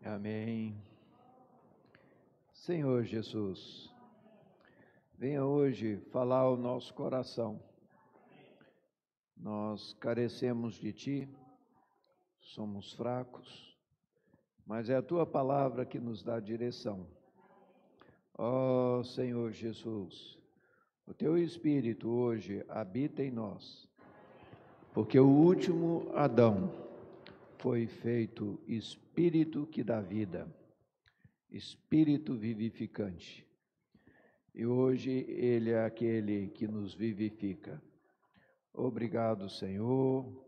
Amém. Senhor Jesus, venha hoje falar ao nosso coração. Nós carecemos de Ti, somos fracos, mas é a Tua palavra que nos dá direção. Ó Senhor Jesus, o Teu Espírito hoje habita em nós, porque o último Adão foi feito Espírito que dá vida, Espírito vivificante. E hoje Ele é aquele que nos vivifica. Obrigado, Senhor,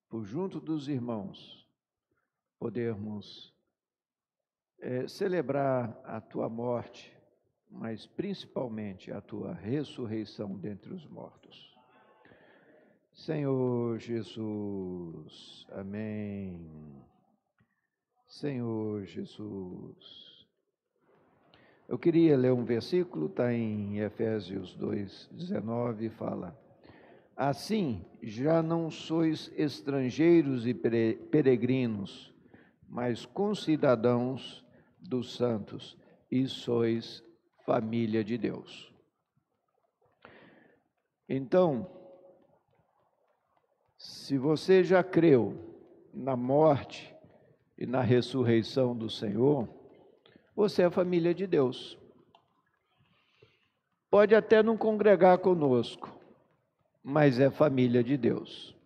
por junto dos irmãos podermos celebrar a Tua morte, mas principalmente a Tua ressurreição dentre os mortos. Senhor Jesus, amém. Senhor Jesus. Eu queria ler um versículo, está em Efésios 2:19, fala: assim, já não sois estrangeiros e peregrinos, mas concidadãos dos santos, e sois família de Deus. Então, se você já creu na morte e na ressurreição do Senhor, você é a família de Deus. Pode até não congregar conosco, mas é família de Deus.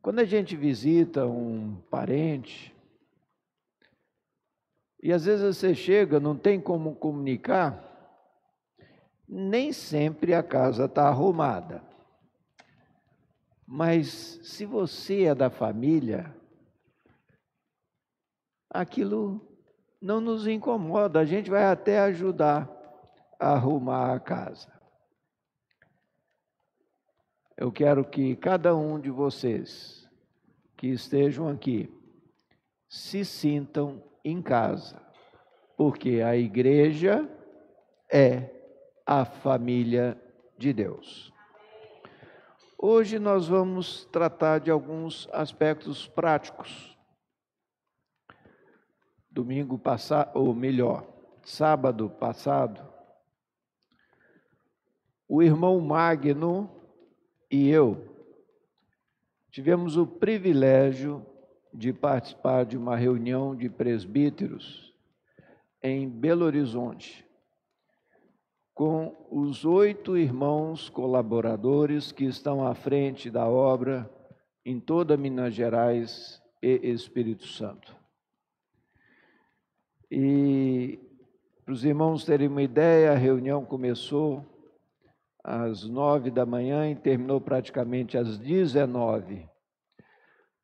Quando a gente visita um parente, e às vezes você chega, não tem como comunicar, nem sempre a casa está arrumada. Mas se você é da família, aquilo não nos incomoda, a gente vai até ajudar a arrumar a casa. Eu quero que cada um de vocês que estejam aqui se sintam em casa, porque a igreja é a família de Deus. Hoje nós vamos tratar de alguns aspectos práticos. Domingo passado, ou melhor, sábado passado, o irmão Magno e eu tivemos o privilégio de participar de uma reunião de presbíteros em Belo Horizonte, com os 8 irmãos colaboradores que estão à frente da obra em toda Minas Gerais e Espírito Santo. E, para os irmãos terem uma ideia, a reunião começou às 9 da manhã e terminou praticamente às 19,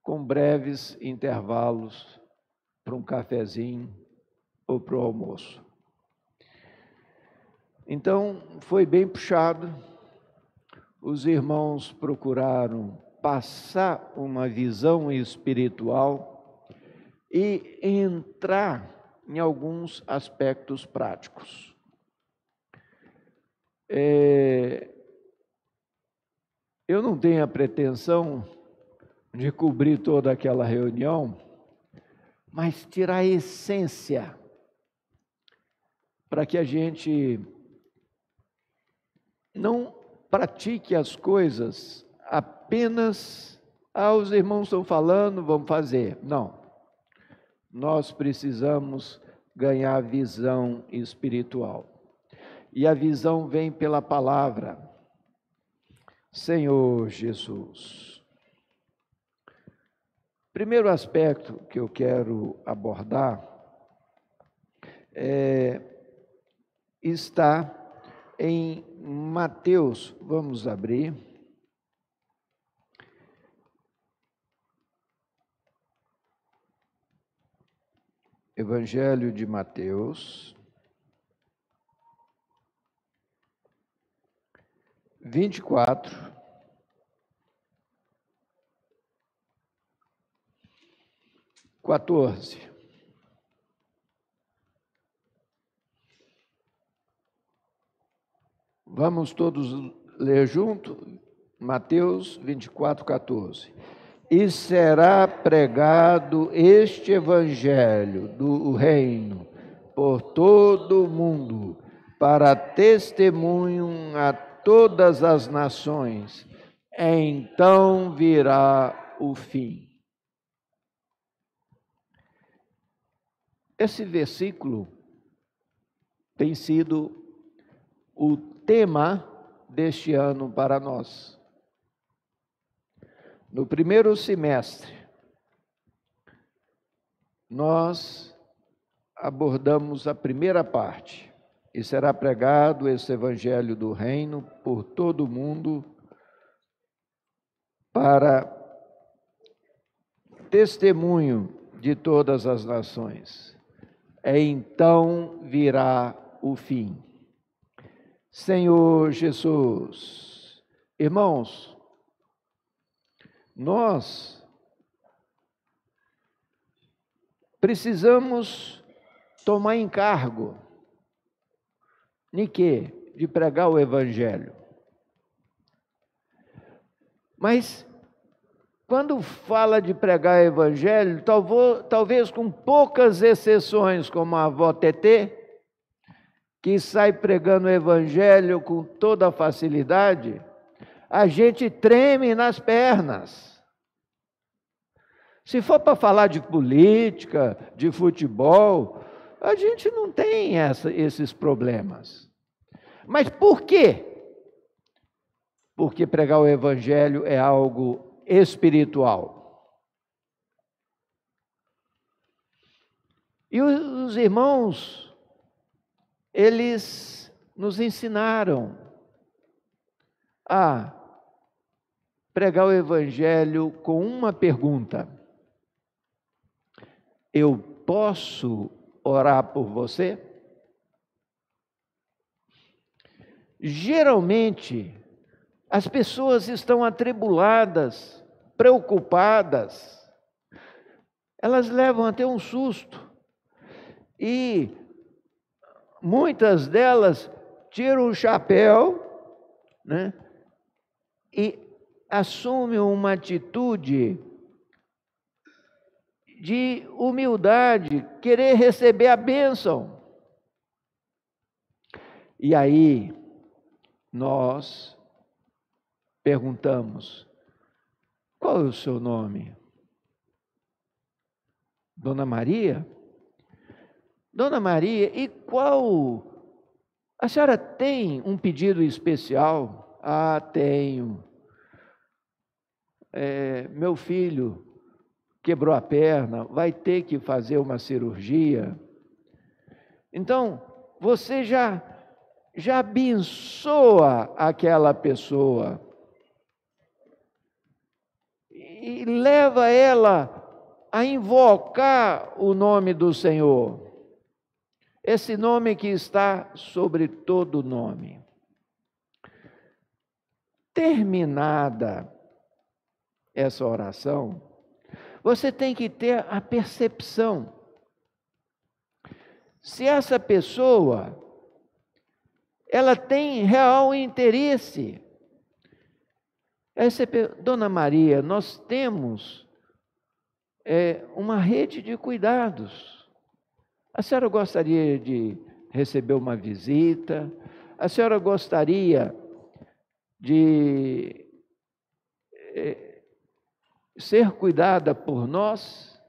com breves intervalos para um cafezinho ou para o almoço. Então, foi bem puxado. Os irmãos procuraram passar uma visão espiritual e entrar em alguns aspectos práticos. Eu não tenho a pretensão de cobrir toda aquela reunião, mas tirar a essência para que a gente não pratique as coisas apenas, os irmãos estão falando, vamos fazer. Não. Nós precisamos ganhar visão espiritual. E a visão vem pela palavra. Senhor Jesus. Primeiro aspecto que eu quero abordar está em Mateus, vamos abrir. Evangelho de Mateus, 24, (14). Vamos todos ler junto? Mateus 24, 14. e será pregado este evangelho do reino por todo o mundo, para testemunho a todas as nações. Então virá o fim. Esse versículo tem sido o tema deste ano para nós. No primeiro semestre, nós abordamos a primeira parte, e será pregado esse evangelho do reino por todo o mundo, para testemunho de todas as nações. Então virá o fim. Senhor Jesus, irmãos, nós precisamos tomar encargo, de quê? De pregar o evangelho. Mas quando fala de pregar o evangelho, talvez com poucas exceções, como a avó Tetê, que sai pregando o evangelho com toda facilidade, a gente treme nas pernas. Se for para falar de política, de futebol, a gente não tem esses problemas. Mas por quê? Porque pregar o evangelho é algo espiritual. E os irmãos, eles nos ensinaram a pregar o evangelho com uma pergunta: eu posso orar por você? Geralmente, as pessoas estão atribuladas, preocupadas, elas levam até um susto, e muitas delas tiram o chapéu, né, e assumem uma atitude de humildade, querer receber a bênção. E aí, nós perguntamos: qual é o seu nome? Dona Maria? Dona Maria, e qual? A senhora tem um pedido especial? Ah, tenho. Meu filho quebrou a perna, vai ter que fazer uma cirurgia. Então, você já abençoa aquela pessoa e leva ela a invocar o nome do Senhor, esse nome que está sobre todo nome. Terminada essa oração, você tem que ter a percepção se essa pessoa ela tem real interesse. Dona Maria, nós temos uma rede de cuidados. A senhora gostaria de receber uma visita? A senhora gostaria de ser cuidada por nós?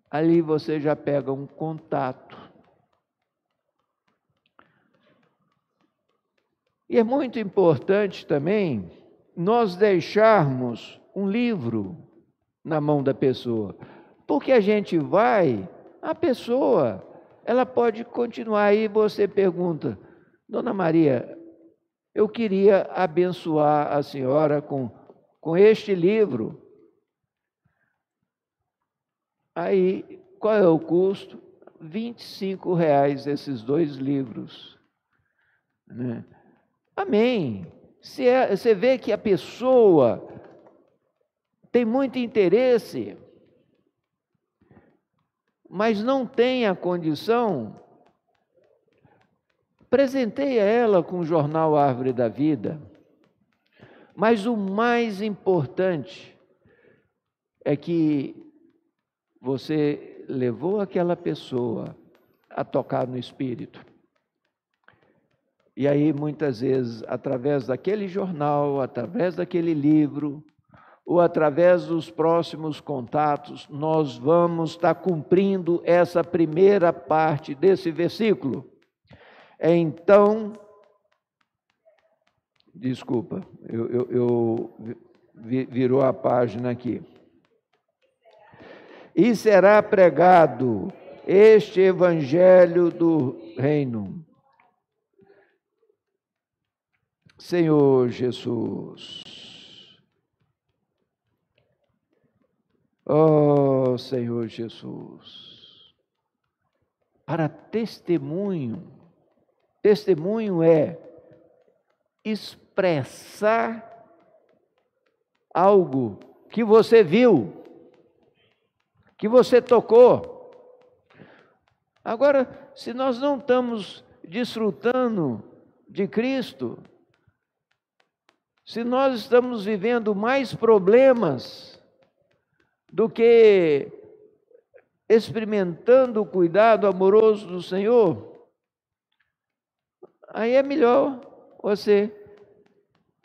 Ali você já pega um contato. E é muito importante também nós deixarmos um livro na mão da pessoa, porque a gente a pessoa, ela pode continuar aí, você pergunta: Dona Maria, eu queria abençoar a senhora com este livro. Aí, qual é o custo? R$25 esses 2 livros, né? Amém. Você vê que a pessoa tem muito interesse, mas não tem a condição, presenteia ela com o jornal Árvore da Vida. Mas o mais importante é que você levou aquela pessoa a tocar no Espírito. E aí, muitas vezes, através daquele jornal, através daquele livro, ou através dos próximos contatos, nós vamos estar cumprindo essa primeira parte desse versículo. Então, desculpa, virou a página aqui. E será pregado este evangelho do reino. Senhor Jesus. Oh, Senhor Jesus. Para testemunho é expressar algo que você viu, que você tocou. Agora, se nós não estamos desfrutando de Cristo, se nós estamos vivendo mais problemas do que experimentando o cuidado amoroso do Senhor, aí é melhor você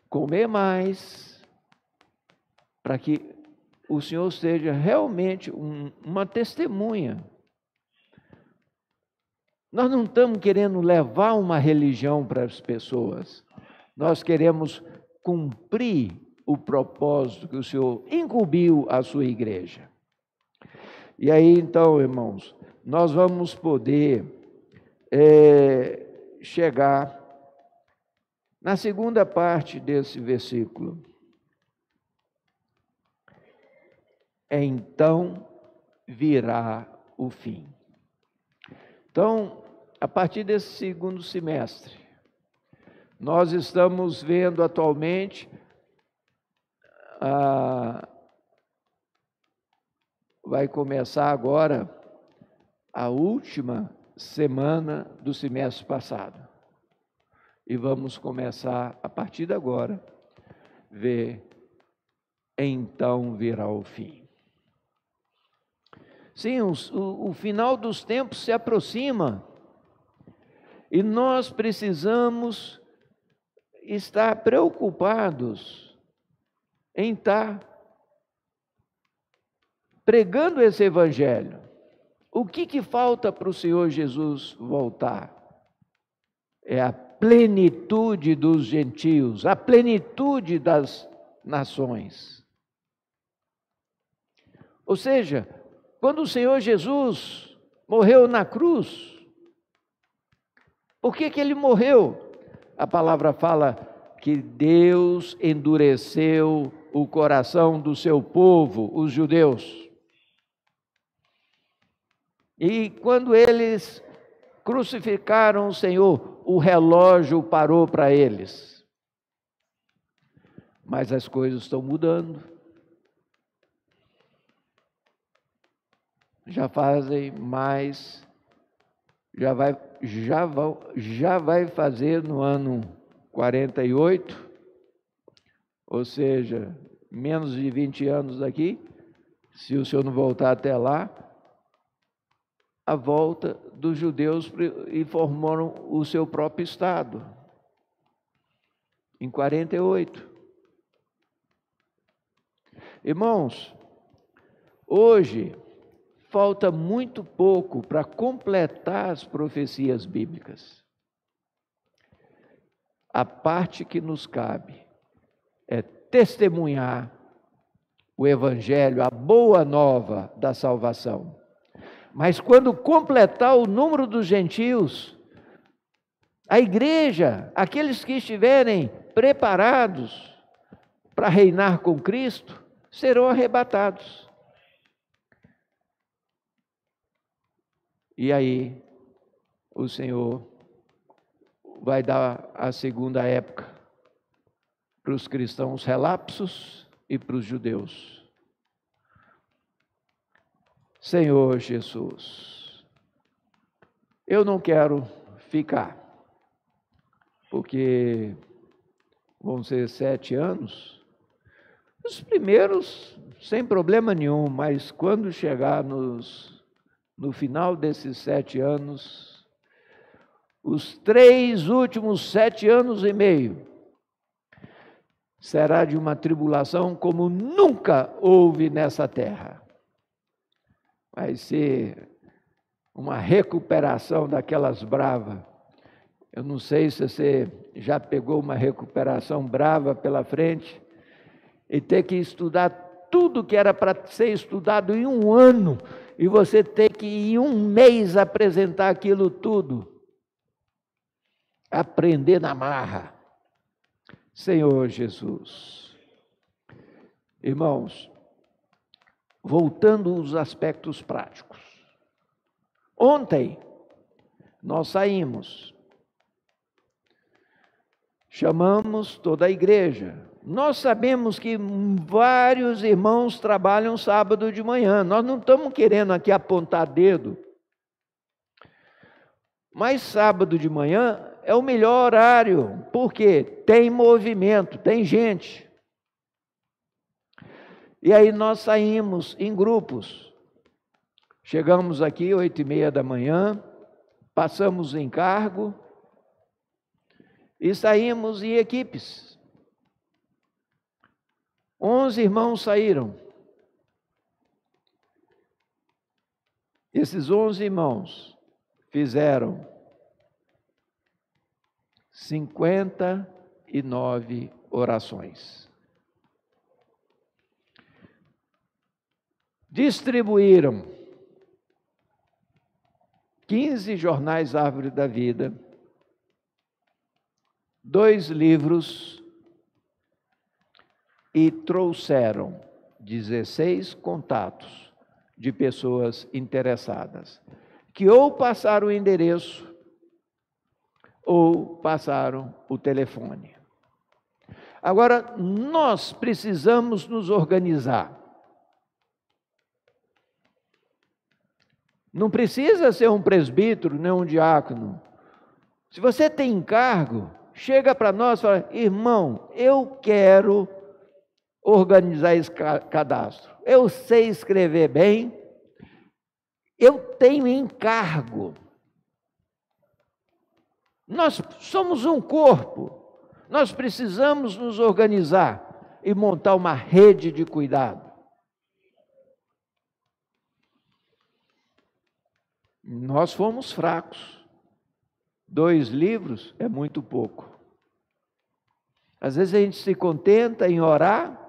comer mais, para que o Senhor seja realmente uma testemunha. Nós não estamos querendo levar uma religião para as pessoas, nós queremos cumprir o propósito que o Senhor incumbiu à sua igreja. E aí, então, irmãos, nós vamos poder chegar na segunda parte desse versículo. Então virá o fim. Então, a partir desse segundo semestre, nós estamos vendo atualmente vai começar agora a última semana do semestre passado. E vamos começar, a partir de agora, ver então virá o fim. Sim, o final dos tempos se aproxima. E nós precisamos estar preocupados em estar pregando esse evangelho. O que falta para o Senhor Jesus voltar? É a plenitude dos gentios, a plenitude das nações. Ou seja, quando o Senhor Jesus morreu na cruz, por que ele morreu? A palavra fala que Deus endureceu o coração do seu povo, os judeus. E quando eles crucificaram o Senhor, o relógio parou para eles. Mas as coisas estão mudando. Já fazem mais, já vai fazer no ano 48, ou seja, menos de 20 anos daqui, se o Senhor não voltar até lá, a volta dos judeus e formaram o seu próprio Estado, em 48. Irmãos, hoje falta muito pouco para completar as profecias bíblicas. A parte que nos cabe é testemunhar o Evangelho, a boa nova da salvação. Mas quando completar o número dos gentios, a igreja, aqueles que estiverem preparados para reinar com Cristo, serão arrebatados. E aí, o Senhor vai dar a segunda época para os cristãos relapsos e para os judeus. Senhor Jesus, eu não quero ficar, porque vão ser 7 anos. Os primeiros, sem problema nenhum, mas quando chegar no final desses 7 anos, os 3 últimos 7 anos e meio, será de uma tribulação como nunca houve nessa terra. Vai ser uma recuperação daquelas bravas. Eu não sei se você já pegou uma recuperação brava pela frente e ter que estudar tudo que era para ser estudado em um ano e você ter que em um mês apresentar aquilo tudo. Aprender na marra. Senhor Jesus. Irmãos, voltando aos aspectos práticos. Ontem, nós saímos, chamamos toda a igreja. Nós sabemos que vários irmãos trabalham sábado de manhã. Nós não estamos querendo aqui apontar dedo. Mas sábado de manhã é o melhor horário, porque tem movimento, tem gente. E aí nós saímos em grupos. Chegamos aqui 8h30 da manhã, passamos o encargo e saímos em equipes. 11 irmãos saíram. Esses 11 irmãos fizeram 59 orações. Distribuíram 15 jornais Árvore da Vida, 2 livros e trouxeram 16 contatos de pessoas interessadas, que ou passaram o endereço ou passaram o telefone. Agora, nós precisamos nos organizar. Não precisa ser um presbítero, nem um diácono. Se você tem encargo, chega para nós e fala: irmão, eu quero organizar esse cadastro. Eu sei escrever bem, eu tenho encargo. Nós somos um corpo, nós precisamos nos organizar e montar uma rede de cuidado. Nós fomos fracos. 2 livros é muito pouco. Às vezes a gente se contenta em orar,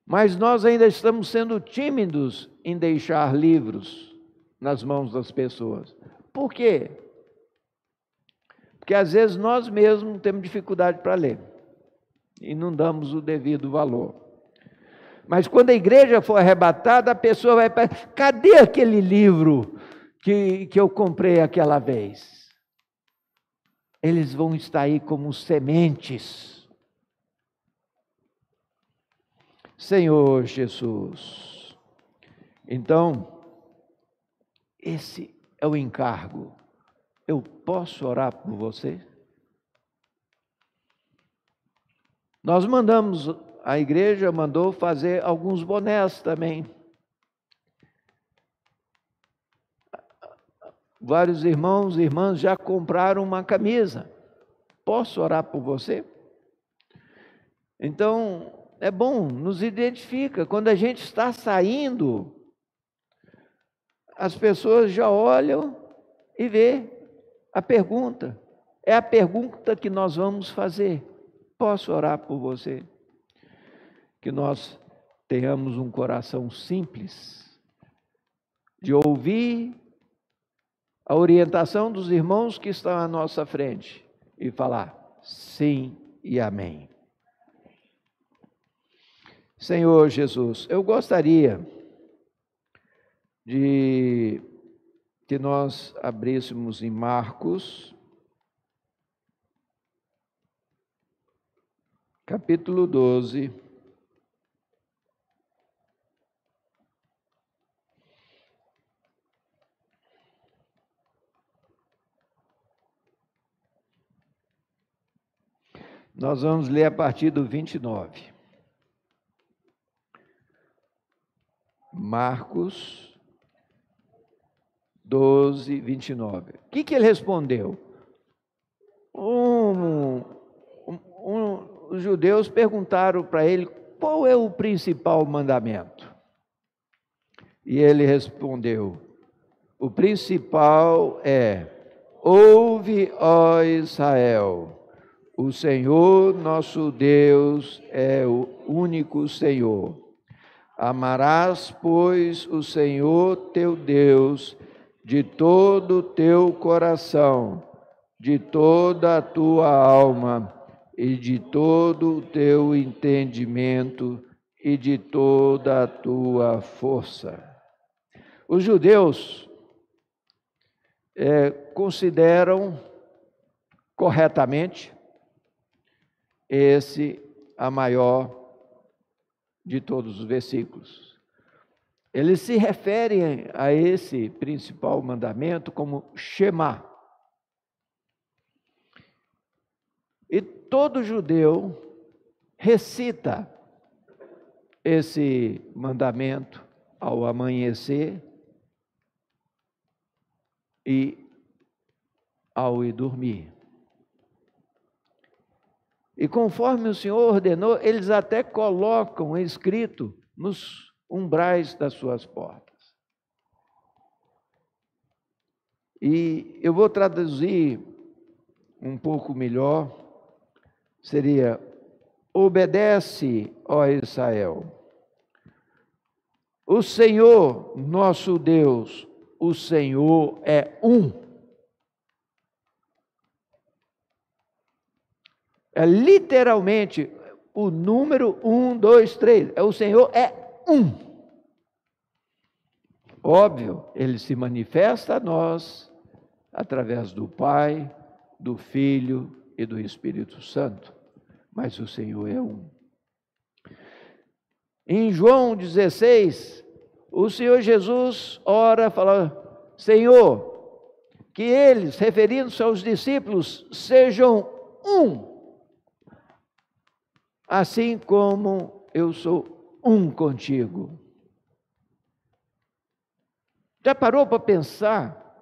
mas nós ainda estamos sendo tímidos em deixar livros nas mãos das pessoas. Por quê? Porque às vezes nós mesmos temos dificuldade para ler e não damos o devido valor. Mas quando a igreja for arrebatada, a pessoa vai para: cadê aquele livro que eu comprei aquela vez? Eles vão estar aí como sementes. Senhor Jesus. Então, esse é o encargo. Eu posso orar por você? Nós mandamos, a igreja mandou fazer alguns bonés também. Vários irmãos e irmãs já compraram uma camisa. Posso orar por você? Então, é bom, nos identifica. Quando a gente está saindo, as pessoas já olham e vê a pergunta. É a pergunta que nós vamos fazer. Posso orar por você? Que nós tenhamos um coração simples de ouvir a orientação dos irmãos que estão à nossa frente e falar sim e amém. Senhor Jesus, eu gostaria de que nós abríssemos em Marcos, capítulo 12, Nós vamos ler a partir do 29. Marcos 12, 29. O que ele respondeu? Os judeus perguntaram para ele qual é o principal mandamento. E ele respondeu: o principal é: ouve, ó Israel, o Senhor nosso Deus é o único Senhor. Amarás, pois, o Senhor teu Deus de todo o teu coração, de toda a tua alma e de todo o teu entendimento e de toda a tua força. Os judeus consideram corretamente esse a maior de todos os versículos. Eles se referem a esse principal mandamento como Shema. E todo judeu recita esse mandamento ao amanhecer e ao ir dormir. E conforme o Senhor ordenou, eles até colocam escrito nos umbrais das suas portas. E eu vou traduzir um pouco melhor, seria: obedece, ó Israel, o Senhor nosso Deus, o Senhor é um. É literalmente o número 1, 2, 3. O Senhor é um. Óbvio, ele se manifesta a nós através do Pai, do Filho e do Espírito Santo. Mas o Senhor é um. Em João 16, o Senhor Jesus ora, fala: Senhor, que eles, referindo-se aos discípulos, sejam um. Assim como eu sou um contigo. Já parou para pensar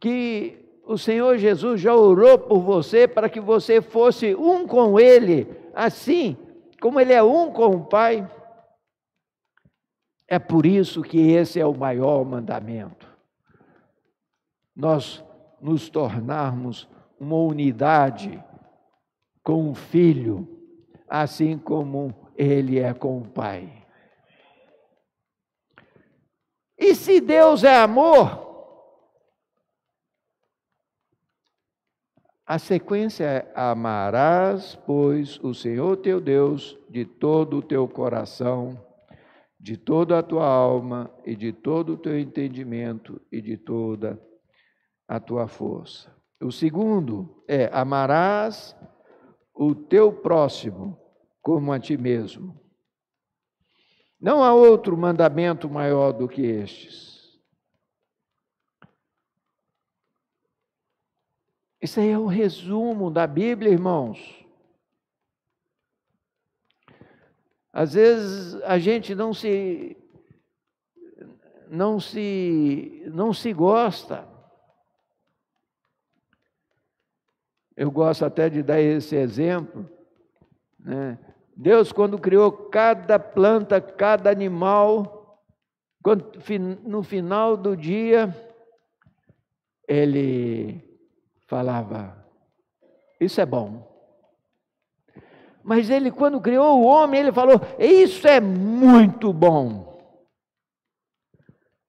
que o Senhor Jesus já orou por você para que você fosse um com Ele, assim como Ele é um com o Pai? É por isso que esse é o maior mandamento. Nós nos tornarmos uma unidade com o Filho, assim como Ele é com o Pai. E se Deus é amor, a sequência é: amarás, pois, o Senhor teu Deus de todo o teu coração, de toda a tua alma e de todo o teu entendimento e de toda a tua força. O segundo é: amarás o teu próximo como a ti mesmo. Não há outro mandamento maior do que estes. Isso aí é o resumo da Bíblia, irmãos. Às vezes a gente não se gosta. Eu gosto até de dar esse exemplo, né? Deus, quando criou cada planta, cada animal, no final do dia, Ele falava: isso é bom. Mas Ele, quando criou o homem, Ele falou: isso é muito bom.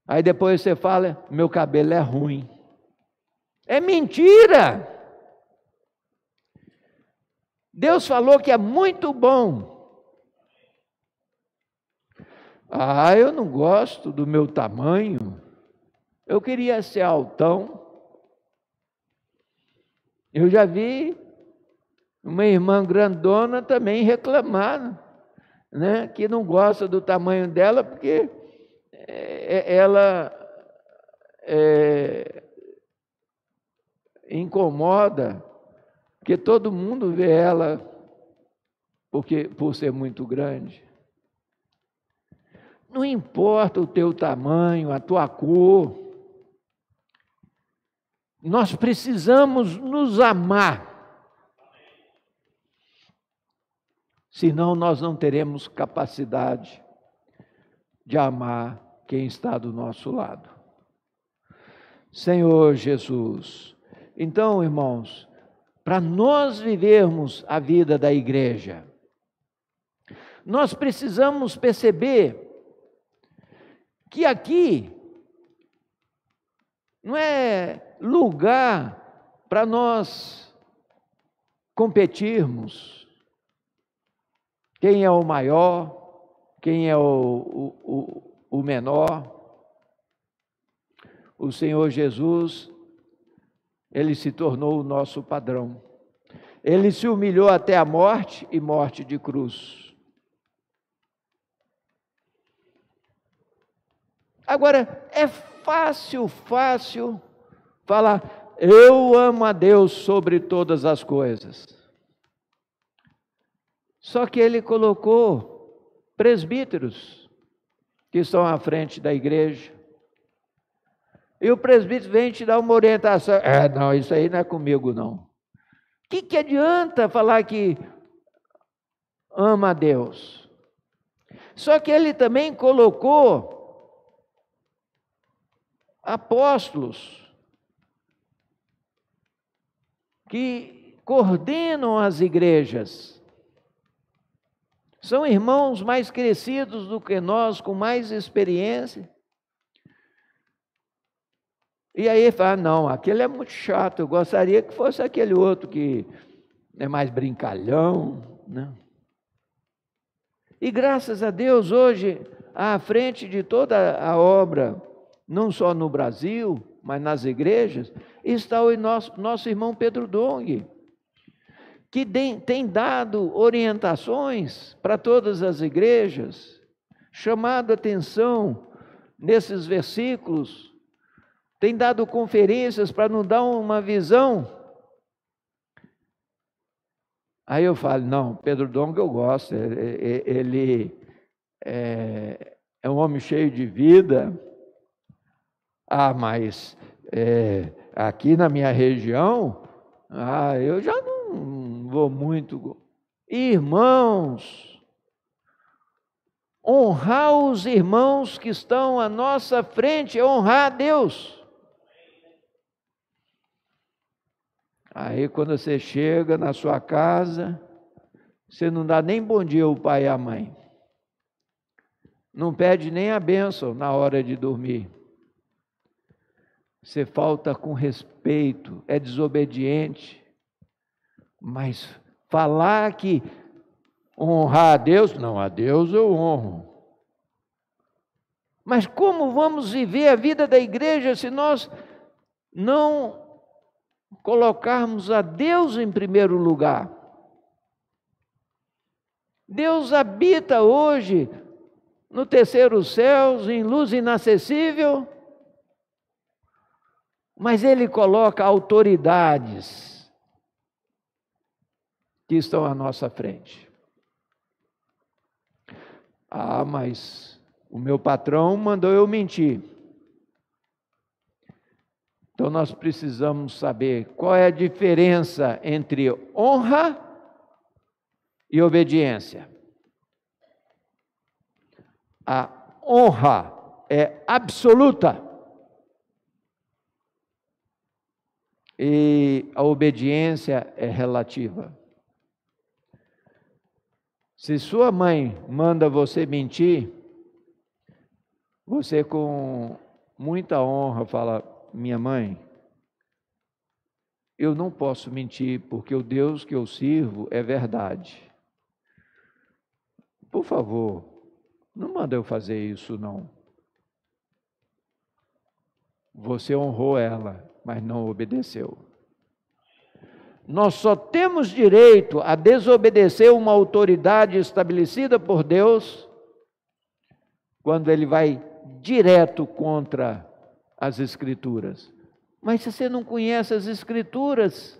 Aí depois você fala: meu cabelo é ruim. É mentira! Deus falou que é muito bom. Ah, eu não gosto do meu tamanho. Eu queria ser altão. Eu já vi uma irmã grandona também reclamar, né, que não gosta do tamanho dela porque ela incomoda Porque todo mundo vê ela por ser muito grande. Não importa o teu tamanho, a tua cor. Nós precisamos nos amar. Senão nós não teremos capacidade de amar quem está do nosso lado. Senhor Jesus. Então, irmãos, para nós vivermos a vida da igreja, nós precisamos perceber que aqui não é lugar para nós competirmos. Quem é o maior, quem é o menor. O Senhor Jesus, Ele se tornou o nosso padrão. Ele se humilhou até a morte e morte de cruz. Agora, é fácil falar, eu amo a Deus sobre todas as coisas. Só que Ele colocou presbíteros que estão à frente da igreja. E o presbítero vem te dar uma orientação. Não, isso aí não é comigo, não. O que adianta falar que ama a Deus? Só que Ele também colocou apóstolos que coordenam as igrejas. São irmãos mais crescidos do que nós, com mais experiência. E aí fala, não, aquele é muito chato, eu gostaria que fosse aquele outro que é mais brincalhão, né? E graças a Deus, hoje, à frente de toda a obra, não só no Brasil, mas nas igrejas, está o nosso irmão Pedro Dong, que tem dado orientações para todas as igrejas, chamado a atenção nesses versículos, tem dado conferências para nos dar uma visão. Aí eu falo, não, Pedro Dong eu gosto, ele é um homem cheio de vida. Mas aqui na minha região, eu já não vou muito. Irmãos, honrar os irmãos que estão à nossa frente é honrar a Deus. Aí quando você chega na sua casa, você não dá nem bom dia ao pai e à mãe. Não pede nem a bênção na hora de dormir. Você falta com respeito, é desobediente. Mas falar que honrar a Deus, não, a Deus eu honro. Mas como vamos viver a vida da igreja se nós não colocarmos a Deus em primeiro lugar? Deus habita hoje no terceiro céu, em luz inacessível, mas Ele coloca autoridades que estão à nossa frente. Mas o meu patrão mandou eu mentir. Então nós precisamos saber qual é a diferença entre honra e obediência. A honra é absoluta e a obediência é relativa. Se sua mãe manda você mentir, você com muita honra fala, minha mãe, eu não posso mentir porque o Deus que eu sirvo é verdade. Por favor, não manda eu fazer isso não. Você honrou ela, mas não obedeceu. Nós só temos direito a desobedecer uma autoridade estabelecida por Deus quando ele vai direto contra as Escrituras. Mas se você não conhece as Escrituras,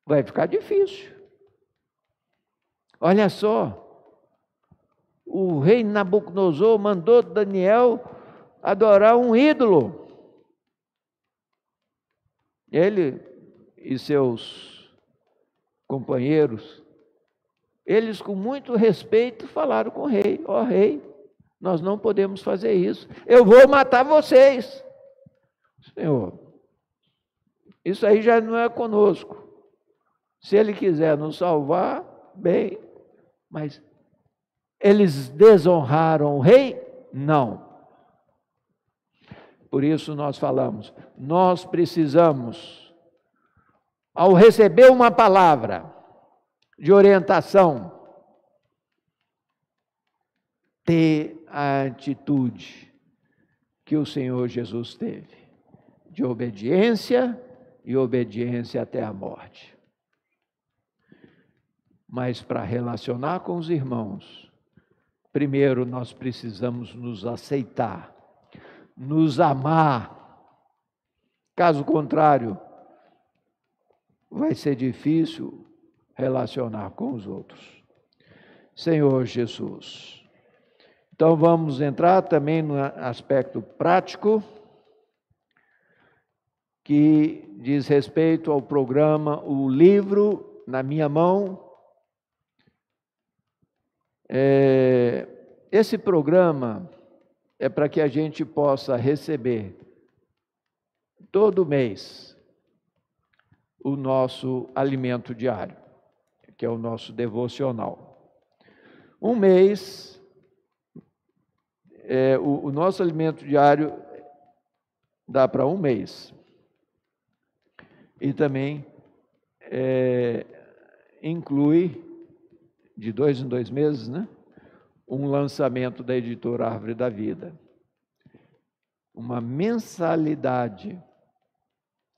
vai ficar difícil. Olha só, o rei Nabucodonosor mandou Daniel adorar um ídolo. Ele e seus companheiros, eles com muito respeito falaram com o rei: ó rei, nós não podemos fazer isso, eu vou matar vocês. Senhor, isso aí já não é conosco. Se ele quiser nos salvar, bem, mas eles desonraram o rei? Não. Por isso nós falamos, nós precisamos, ao receber uma palavra de orientação, ter a atitude que o Senhor Jesus teve, de obediência e obediência até a morte. Mas para relacionar com os irmãos, primeiro nós precisamos nos aceitar, nos amar. Caso contrário, vai ser difícil relacionar com os outros. Senhor Jesus. Então vamos entrar também no aspecto prático, que diz respeito ao programa O Livro na Minha Mão. Esse programa é para que a gente possa receber todo mês o nosso alimento diário, que é o nosso devocional. Um mês, o nosso alimento diário dá para um mês. E também inclui, de 2 em 2 meses, né? Um lançamento da editora Árvore da Vida. Uma mensalidade.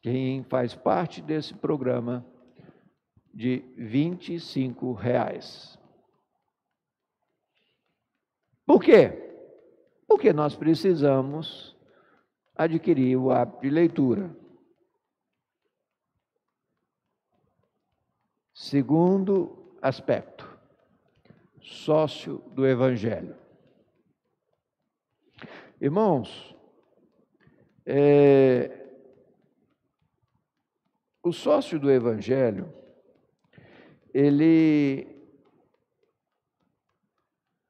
Quem faz parte desse programa, de R$25. Por quê? Porque nós precisamos adquirir o hábito de leitura. Segundo aspecto, sócio do Evangelho. Irmãos, o sócio do Evangelho,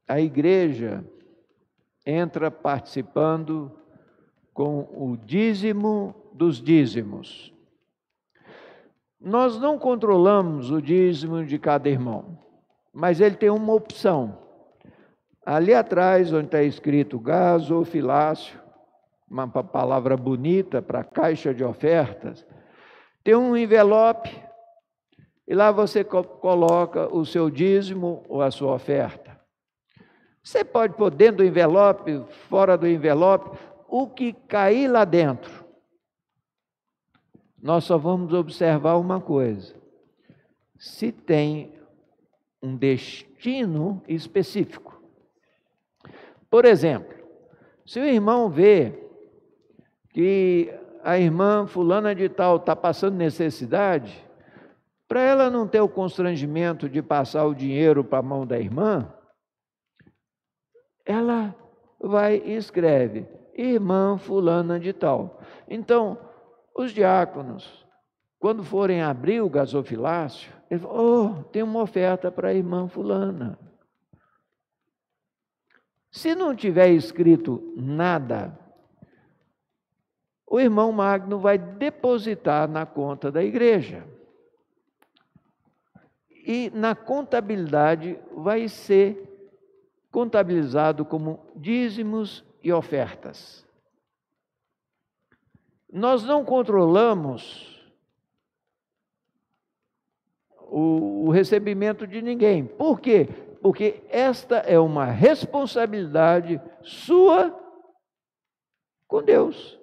a igreja entra participando com o dízimo dos dízimos. Nós não controlamos o dízimo de cada irmão, mas ele tem uma opção. Ali atrás, onde está escrito gasofilácio, uma palavra bonita para caixa de ofertas, tem um envelope, e lá você coloca o seu dízimo ou a sua oferta. Você pode pôr dentro do envelope, fora do envelope, o que cair lá dentro. Nós só vamos observar uma coisa: se tem um destino específico. Por exemplo, se o irmão vê que a irmã fulana de tal está passando necessidade, para ela não ter o constrangimento de passar o dinheiro para a mão da irmã, ela vai e escreve, irmã fulana de tal. Então, os diáconos, quando forem abrir o gasofilácio, eles falam, tem uma oferta para a irmã fulana. Se não tiver escrito nada, o irmão Magno vai depositar na conta da igreja. E na contabilidade vai ser contabilizado como dízimos e ofertas. Nós não controlamos o recebimento de ninguém. Por quê? Porque esta é uma responsabilidade sua com Deus.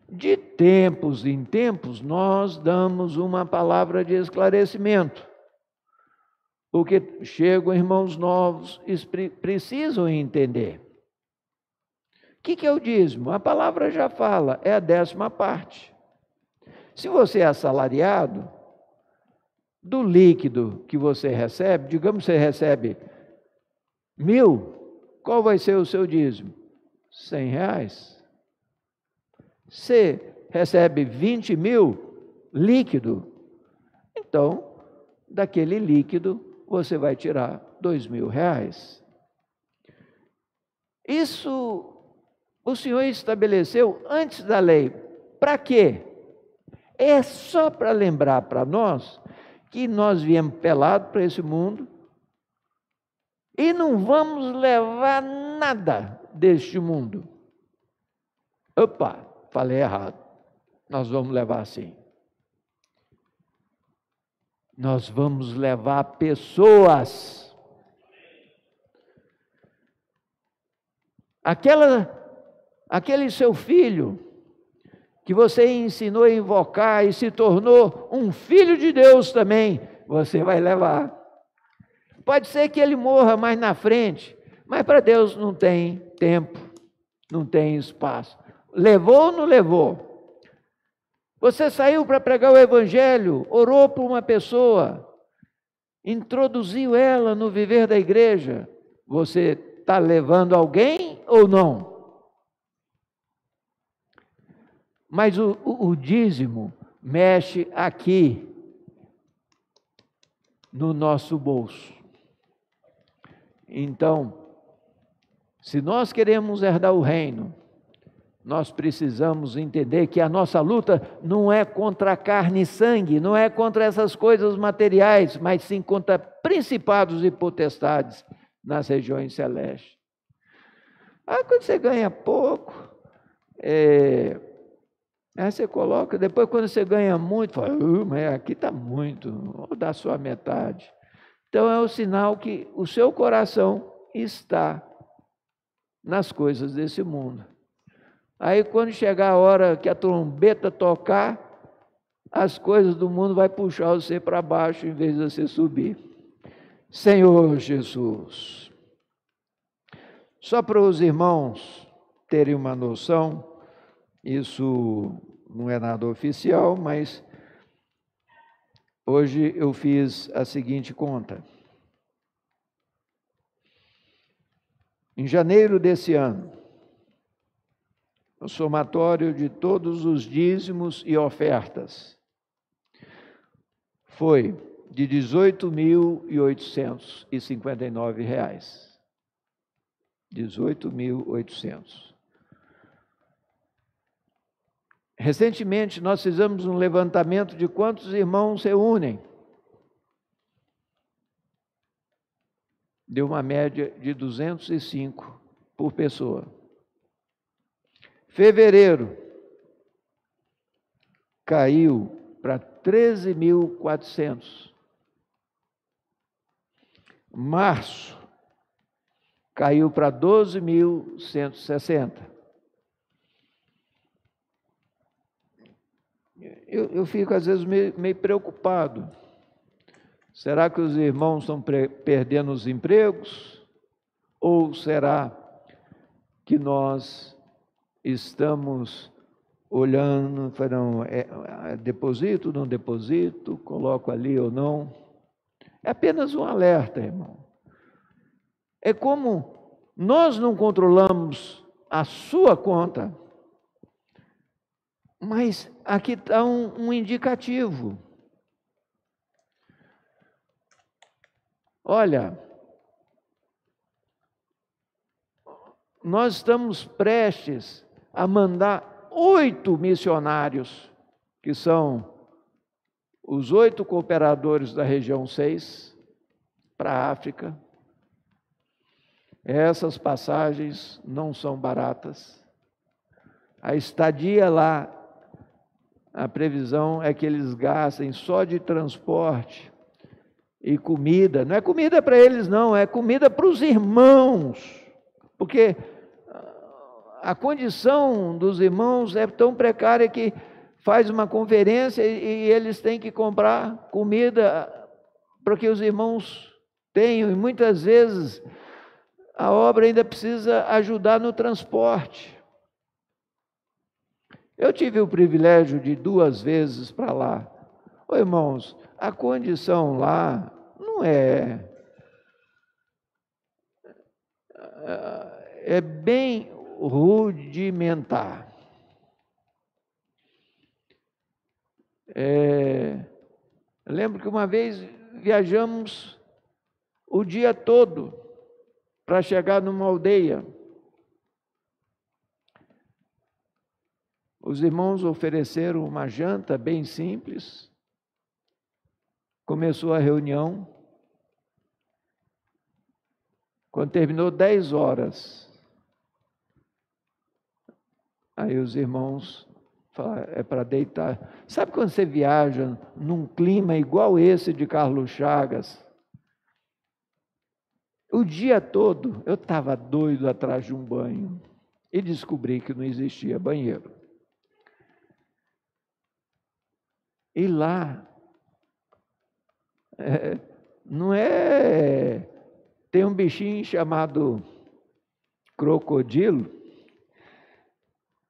De tempos em tempos, nós damos uma palavra de esclarecimento. Porque chegam irmãos novos e precisam entender. O que é o dízimo? A palavra já fala, é a 10ª parte. Se você é assalariado, do líquido que você recebe, digamos que você recebe 1.000, qual vai ser o seu dízimo? R$100. Você recebe 20.000 líquido, então, daquele líquido, você vai tirar R$2.000. Isso o Senhor estabeleceu antes da lei. Para quê? É só para lembrar para nós que nós viemos pelados para esse mundo e não vamos levar nada deste mundo. Opa, falei errado. Nós vamos levar sim. Nós vamos levar pessoas. Aquele seu filho que você ensinou a invocar e se tornou um filho de Deus também, você vai levar. Pode ser que ele morra mais na frente, mas para Deus não tem tempo, não tem espaço. Levou ou não levou? Você saiu para pregar o evangelho, orou por uma pessoa, introduziu ela no viver da igreja. Você está levando alguém ou não? Mas o dízimo mexe aqui no nosso bolso. Então, se nós queremos herdar o reino, nós precisamos entender que a nossa luta não é contra carne e sangue, não é contra essas coisas materiais, mas sim contra principados e potestades nas regiões celestes. Quando você ganha pouco, aí você coloca, depois quando você ganha muito, fala, mas aqui está muito, vou dar só a metade. Então é o sinal que o seu coração está nas coisas desse mundo. Aí quando chegar a hora que a trombeta tocar, as coisas do mundo vai puxar você para baixo em vez de você subir. Senhor Jesus. Só para os irmãos terem uma noção, isso não é nada oficial, mas hoje eu fiz a seguinte conta. Em janeiro desse ano, o somatório de todos os dízimos e ofertas foi de R$ 18.859. R$ 18.800. Recentemente, nós fizemos um levantamento de quantos irmãos se unem. Deu uma média de 205 por pessoa. Fevereiro, caiu para 13.400. Março, caiu para 12.160. Eu fico, às vezes, meio preocupado. Será que os irmãos estão perdendo os empregos? Ou será que nós estamos olhando, falando, deposito, não deposito, coloco ali ou não? É apenas um alerta, irmão. É como nós não controlamos a sua conta, mas aqui está um indicativo. Olha, nós estamos prestes a mandar 8 missionários, que são os 8 cooperadores da região 6, para a África. Essas passagens não são baratas. A estadia lá, a previsão é que eles gastem só de transporte e comida. Não é comida para eles, não, é comida para os irmãos. Porque a condição dos irmãos é tão precária que faz uma conferência e eles têm que comprar comida para que os irmãos tenham. E muitas vezes a obra ainda precisa ajudar no transporte. Eu tive o privilégio de 2 vezes para lá. Ô, irmãos, a condição lá não é bem rudimentar. Eu lembro que uma vez viajamos o dia todo para chegar numa aldeia. Os irmãos ofereceram uma janta bem simples. Começou a reunião. Quando terminou 10 horas, aí os irmãos falaram, é para deitar. Sabe quando você viaja num clima igual esse de Carlos Chagas? O dia todo eu estava doido atrás de um banho e descobri que não existia banheiro. E lá, não é... Tem um bichinho chamado crocodilo,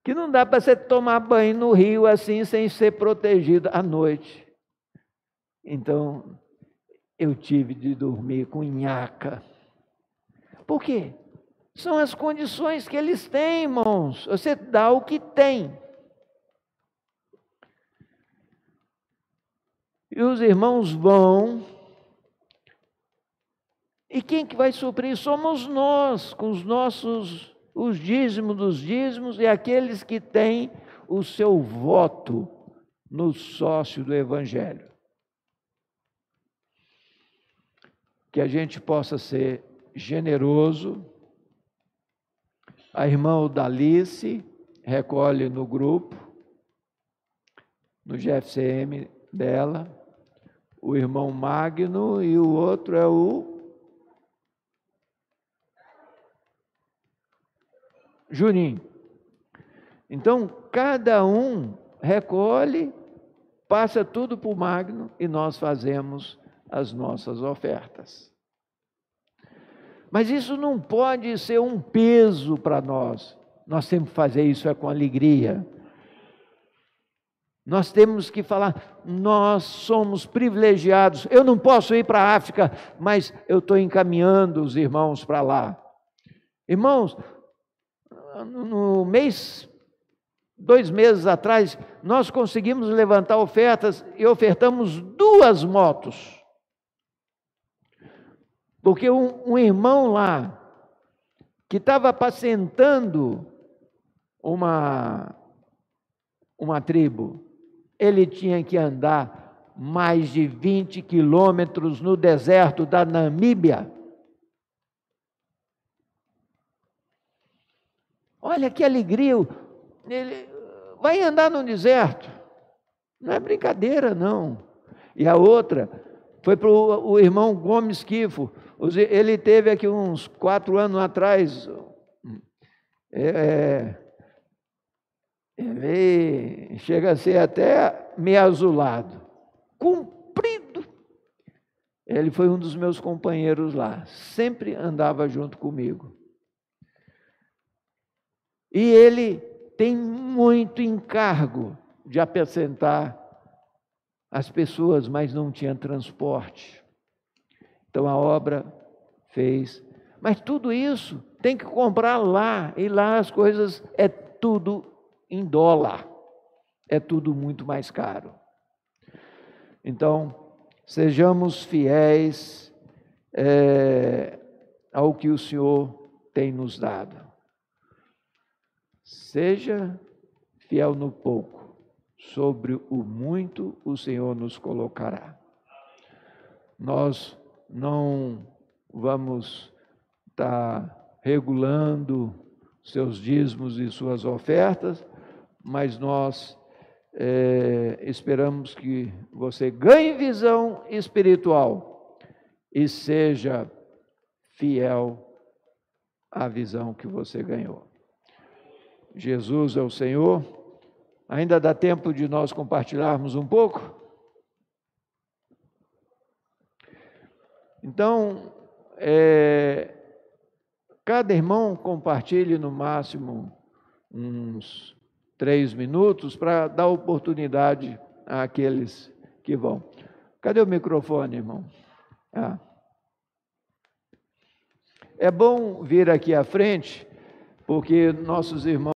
que não dá para você tomar banho no rio assim, sem ser protegido à noite. Então, eu tive de dormir com nhaca. Por quê? São as condições que eles têm, irmãos. Você dá o que tem. E os irmãos vão. E quem que vai suprir? Somos nós, com os dízimos dos dízimos e aqueles que têm o seu voto no sócio do Evangelho. Que a gente possa ser generoso. A irmã Odalice recolhe no grupo, no GFCM dela, o irmão Magno e o outro é o Juninho. Então, cada um recolhe, passa tudo para o Magno e nós fazemos as nossas ofertas. Mas isso não pode ser um peso para nós. Nós temos que fazer isso com alegria. Nós temos que falar, nós somos privilegiados. Eu não posso ir para a África, mas eu estou encaminhando os irmãos para lá. Irmãos, no mês, 2 meses atrás, nós conseguimos levantar ofertas e ofertamos 2 motos. Porque um irmão lá, que estava apacentando uma tribo, ele tinha que andar mais de 20 quilômetros no deserto da Namíbia. Olha que alegria, ele vai andar no deserto, não é brincadeira não. E a outra foi para o irmão Gomes Quifo, ele teve aqui uns 4 anos atrás, chega a ser até meio azulado, comprido. Ele foi um dos meus companheiros lá, sempre andava junto comigo. E ele tem muito encargo de apacentar as pessoas, mas não tinha transporte. Então a obra fez. Mas tudo isso tem que comprar lá, e lá as coisas é tudo em dólar. É tudo muito mais caro. Então, sejamos fiéis ao que o Senhor tem nos dado. Seja fiel no pouco, sobre o muito o Senhor nos colocará. Nós não vamos estar regulando seus dízimos e suas ofertas, mas nós esperamos que você ganhe visão espiritual e seja fiel à visão que você ganhou. Jesus é o Senhor. Ainda dá tempo de nós compartilharmos um pouco? Então, cada irmão compartilhe no máximo uns 3 minutos para dar oportunidade àqueles que vão. Cadê o microfone, irmão? É bom vir aqui à frente, porque nossos irmãos